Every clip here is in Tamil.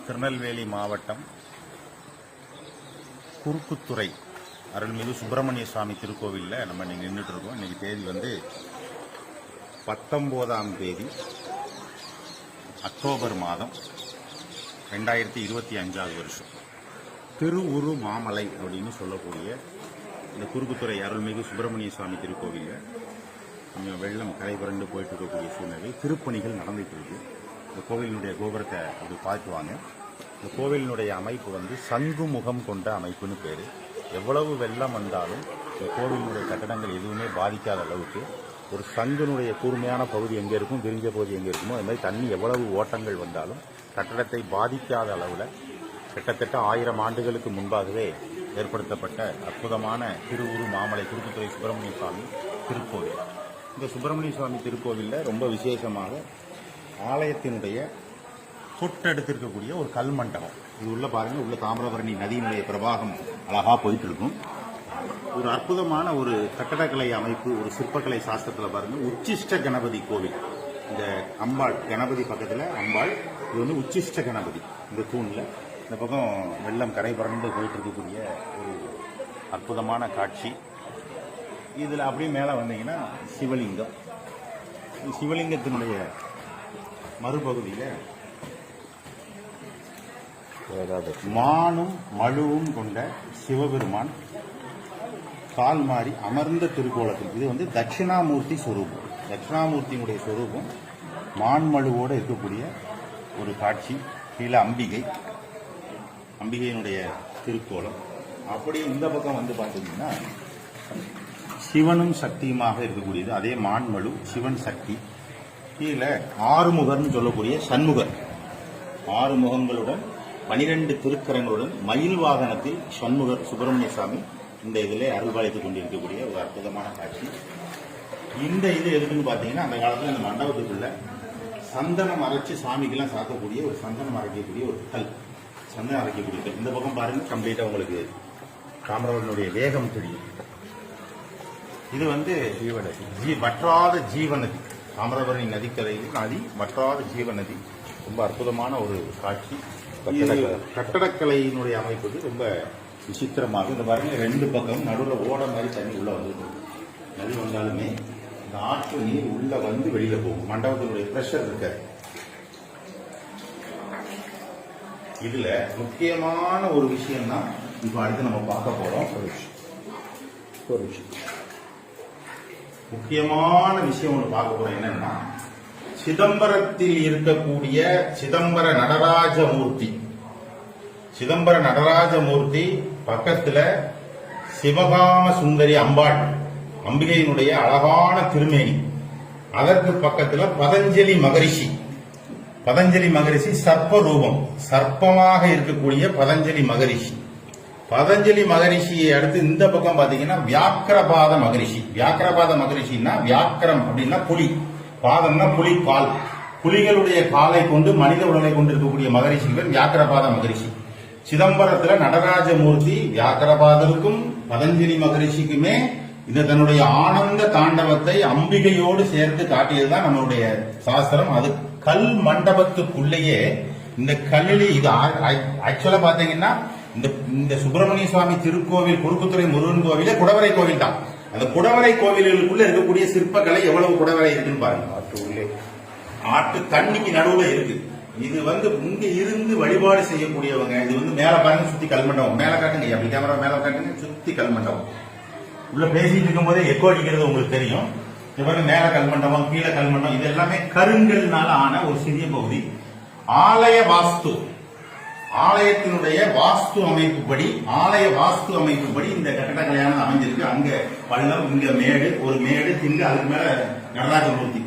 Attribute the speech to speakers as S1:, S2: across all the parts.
S1: திருநெல்வேலி மாவட்டம் குறுக்குத்துறை அருள்மிகு சுப்பிரமணிய சுவாமி திருக்கோவிலில் நம்ம இன்னைக்கு நின்றுட்டு இருக்கோம். இன்னைக்கு தேதி வந்து 19ஆம் தேதி அக்டோபர் மாதம் 2025 வருஷம். திருவுரு மாமலை அப்படின்னு சொல்லக்கூடிய இந்த குறுக்குத்துறை அருள்மிகு சுப்பிரமணிய சுவாமி திருக்கோவிலில் கொஞ்சம் வெள்ளம் கரை புரண்டு போயிட்டு இருக்கக்கூடிய சூழ்நிலை திருப்பணிகள் நடந்துட்டு இருக்கு. இந்த கோவிலினுடைய கோபுரத்தை அப்படி பார்த்துவாங்க. இந்த கோவிலினுடைய அமைப்பு வந்து சங்கு முகம் கொண்ட அமைப்புன்னு பேர். எவ்வளவு வெள்ளம் வந்தாலும் இந்த கோவிலினுடைய கட்டடங்கள் எதுவுமே பாதிக்காத அளவுக்கு ஒரு சங்குனுடைய கூர்மையான பகுதி எங்கே இருக்கும், விரிஞ்ச பகுதி எங்கே இருக்குமோ அது மாதிரி தண்ணி எவ்வளவு ஓட்டங்கள் வந்தாலும் கட்டடத்தை பாதிக்காத அளவில் கிட்டத்தட்ட 1000 ஆண்டுகளுக்கு முன்பாகவே ஏற்படுத்தப்பட்ட அற்புதமான திருவுரு மாமலை குறுக்குத்துறை சுப்பிரமணிய சுவாமி திருக்கோவில். இந்த சுப்பிரமணிய சுவாமி திருக்கோவிலில் ரொம்ப விசேஷமாக ஆலயத்தினுடைய தொட்டெடுத்திருக்கக்கூடிய ஒரு கல் மண்டபம். இது உள்ள பாருங்க, உள்ள தாமிரபரணி நதியினுடைய பிரவாகம் அழகா போயிட்டு இருக்கும். ஒரு அற்புதமான ஒரு கட்டடக்கலை அமைப்பு, ஒரு சிற்பக்கலை சாஸ்திரத்தில் பாருங்க, உச்சிஷ்ட கணபதி கோவில். இந்த அம்பாள் கணபதி பக்கத்தில் அம்பாள், இது வந்து உச்சிஷ்ட கணபதி. இந்த தூணில் இந்த பக்கம் வெள்ளம் கரை புரண்டு போயிட்டு இருக்கக்கூடிய ஒரு அற்புதமான காட்சி. இதில் அப்படியே மேலே வந்தீங்கன்னா சிவலிங்கம். சிவலிங்கத்தினுடைய மறுபகுதியில் மானும் மழுவும் கொண்ட சிவபெருமான் கால் மாறி அமர்ந்த திருக்கோலத்தில், இது வந்து தட்சிணாமூர்த்தி ஸ்வரூபம். தட்சிணாமூர்த்தியினுடைய ஸ்வரூபம் மான்மழுவோடு இருக்கக்கூடிய ஒரு காட்சி. கீழே அம்பிகையினுடைய திருக்கோலம். அப்படியே இந்த பக்கம் வந்து பார்த்தீங்கன்னா சிவனும் சக்தியுமாக இருக்கக்கூடியது. அதே மான்மழு சிவன் சக்தி. கீழே ஆறுமுகர்னு சொல்லக்கூடிய சண்முகர், 6 முகங்களுடன் 12 திருக்கரங்களுடன் மயில் வாகனத்தில் சண்முகர் சுப்பிரமணிய சுவாமி இந்த இதில் அருள்பாலித்துக் கொண்டிருக்கக்கூடிய ஒரு அற்புதமான காட்சி. இந்த இது எதுக்குன்னு பார்த்தீங்கன்னா, அந்த காலத்தில் இந்த மண்டபத்துக்குள்ள சந்தனம் அரைச்சி சாமிக்கெல்லாம் சாத்தக்கூடிய ஒரு சந்தனம் அரைக்கக்கூடிய ஒரு கல், சந்தனம் அரைக்கக்கூடிய கல். இந்த பக்கம் பாருங்க, கம்ப்ளீட்டா உங்களுக்கு தாமிரபரணியுடைய வேகம் தெரியும். இது வந்து வற்றாத ஜீவநதி, தாமிரபரணி நதிக்கரையில் நதி, வற்றாத ஜீவநதி. ரொம்ப அற்புதமான ஒரு காட்சி. கட்டடக்கலையினுடைய அமைப்புக்கு ரொம்ப விசித்திரமாக. இந்த பாருங்க, 2 பக்கம் நடுவில் ஓட மாதிரி தண்ணி உள்ள வந்து, நதி வந்தாலுமே இந்த ஆற்று நீர் உள்ள வந்து வெளியில போகும். மண்டபத்தினுடைய பிரஷர் இருக்காது. இதுல முக்கியமான ஒரு விஷயம் தான் இப்ப அடுத்து நம்ம பார்க்க போறோம். ஒரு விஷயம், முக்கியமான விஷயம் ஒன்று பார்க்க போறோம். என்னன்னா, சிதம்பரத்தில் இருக்கக்கூடிய சிதம்பர நடராஜமூர்த்தி. சிதம்பர நடராஜமூர்த்தி பக்கத்துல சிவகாம சுந்தரி அம்பாள், அம்பிகையினுடைய அழகான திருமேனி. அதற்கு பக்கத்துல பதஞ்சலி மகரிஷி. பதஞ்சலி மகரிஷி சர்ப்ப ரூபம், சர்ப்பமாக இருக்கக்கூடிய பதஞ்சலி மகரிஷி. பதஞ்சலி மகரிஷியை அடுத்து இந்த பக்கம் பாத்தீங்கன்னா வியாக்கிரபாத மகரிஷி. வியாக்கிரபாத மகரிஷின்னா, வியாக்கிரம் அப்படின்னா புலி, பாதம்னா புலி கால். புலிகளுடைய காலை கொண்டு மனித உடலை கொண்டு இருக்கக்கூடிய மகரிஷிகள் வியாக்கிரபாத மகரிஷி. சிதம்பரத்துல நடராஜமூர்த்தி வியாக்கிரபாதருக்கும் பதஞ்சலி மகரிஷிக்குமே இந்த தன்னுடைய ஆனந்த தாண்டவத்தை அம்பிகையோடு சேர்த்து காட்டியதுதான் நம்மளுடைய சாஸ்திரம். அது கல் மண்டபத்துக்குள்ளேயே இந்த கல்லில் இது ஆக்சுவலா பாத்தீங்கன்னா, இந்த சுப்பிரமணிய சுவாமி திருக்கோவில் குறுக்குத்துறை முருகன் கோவிலே குடவரை கோவில் தான். அந்த குடவரை கோவில்களுக்குள்ள இருக்கக்கூடிய சிற்பக்கலை எவ்வளவு குடவரை இருக்குன்னு பாருங்க. ஆட்டு தண்ணிக்கு நடுவுல இருக்கு. இது வந்து இங்க இருந்து வழிபாடு செய்யக்கூடியவங்க. இது வந்து மேல பாருங்க, சுத்தி கல்மண்டபம். மேல காட்டுங்க, அப்படி கேமரா மேல காட்டுங்க, சுத்தி கல்மண்டபம். உள்ள பேசிட்டு இருக்கும் போதே எக்கோ அடிக்கிறது உங்களுக்கு தெரியும். பாருங்க, மேல கல்மண்டபம், கீழே கல்மண்டபம். இது எல்லாமே கருங்கல்னால ஆன ஒரு சிறிய பகுதி. ஆலய வாஸ்து, ஆலயத்தினுடைய வாஸ்து அமைப்புப்படி, ஆலய வாஸ்து அமைப்புப்படி இந்த கட்டடக்கலையானது அமைஞ்சிருக்கு. அங்க பள்ளம், இங்க மேடு, ஒரு மேடு, திங்க, அதுக்கு மேல நடராஜமூர்த்தி.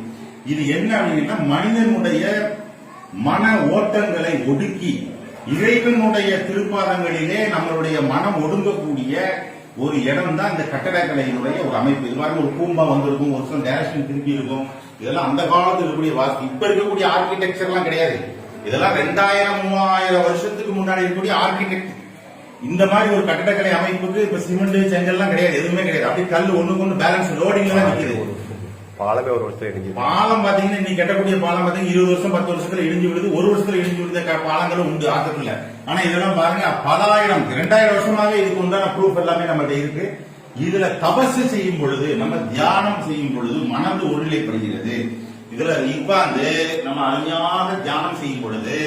S1: இது என்ன அப்படின்னா, மனிதனுடைய மன ஓட்டங்களை ஒடுக்கி இறைவனுடைய திருப்பாதங்களிலே நம்மளுடைய மனம் ஒடுங்கக்கூடிய ஒரு இடம் தான் இந்த கட்டடக்கலையினுடைய ஒரு அமைப்பு. இது மாதிரி ஒரு பூம்பா வந்திருக்கும், ஒரு சில டைரக்ஷன் திருப்பி இருக்கும். இதெல்லாம் அந்த காலத்தில் இருக்கக்கூடிய வாஸ்து. இப்ப இருக்கக்கூடிய ஆர்கிடெக்சர் எல்லாம் கிடையாது. இதெல்லாம் 2000-3000 வருஷத்துக்கு முன்னாடி இருக்கக்கூடிய ஆர்கிடெக்ட். இந்த மாதிரி ஒரு கட்டடக்கலை அமைப்புக்கு இப்ப சிமெண்ட் செங்கல்லாம் கிடையாது, எதுவுமே கிடையாது. அப்படி கல் ஒண்ணுக்கு ஒண்ணு பேலன்ஸ் லோடிங்ல தான் நிக்குது.
S2: பாலமே ஒரு வருஷம் இடிஞ்சு.
S1: பாலம் பாத்தீங்கன்னா இன்னைக்கு கட்டக்கூடிய பாலம் பாத்தீங்கன்னா 20 வருஷம் 10 வருஷத்துல இடிஞ்சு விடுது, ஒரு வருஷத்துல இடிஞ்சு விடுத பாலங்களும் உண்டு ஆத்திரத்துல. ஆனா இதெல்லாம் பாருங்க 10,000 2000 வருஷமாவே இதுக்கு உண்டான ப்ரூஃப் எல்லாமே நம்மகிட்ட இருக்கு. இதுல தபசு செய்யும் பொழுது, நம்ம தியானம் செய்யும் பொழுது மனது ஒருநிலைப்படுகிறது. இதுல உட்கார்ந்து நம்ம அருமையாக தியானம் செய்யும் பொழுது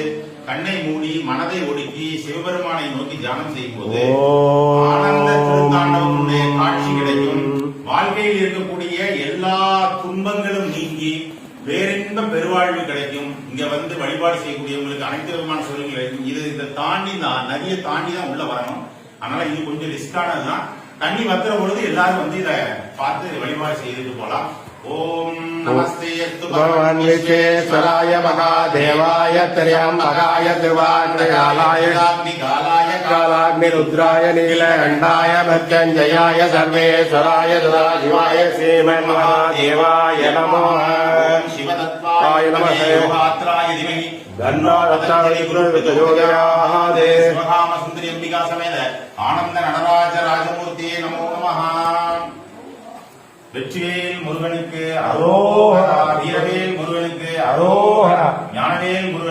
S1: கண்ணை மூடி மனதை ஒடுக்கி சிவபெருமானை நோக்கி தியானம் செய்யும் போது ஆனந்த திருத்தாண்டவனுடைய காட்சி கிடைக்கும். வாழ்க்கையில் இருக்கக்கூடிய எல்லா துன்பங்களும் நீங்கி வேறின்ப பெருவாழ்வு கிடைக்கும். இங்க வந்து வழிபாடு செய்யக்கூடியவங்களுக்கு அனைத்து விதமான சூழல்கள் கிடைக்கும். இது இதை தாண்டி தான் நதியை தாண்டி தான் உள்ள வரணும். அதனால இது கொஞ்சம் ரிஸ்கானதுதான். தண்ணி வத்துற பொழுது எல்லாரும் வந்து இதை பார்த்து வழிபாடு செய்துட்டு போலாம். ஓம் நமஸ்தே
S2: பகவான் விஸ்வேஸ்வராய மகாதேவாய திரியம்பகாய திரிவாண்காலாய காலாக்னி ருத்ராய நீலகண்டாய மத்யஞ்சயாய சர்வேஸ்வராய சதாசிவாய ஸ்ரீமன் மகாதேவாய நமோ சிவதத்வாய நமஹ யோகாத்ராய திமஹி தன்னோ தத்தாய குருவிதயோதயாதே
S1: சிவகாம சுந்தரி அம்பிகா சமேத ஆனந்த நடராஜ ராஜமூர்த்தியே நமோ நமஹ. வெற்றிவேல் முருகனுக்கு அரோஹரா, வீரவேல் முருகனுக்கு அரோஹரா, ஞானவேல் முருகன்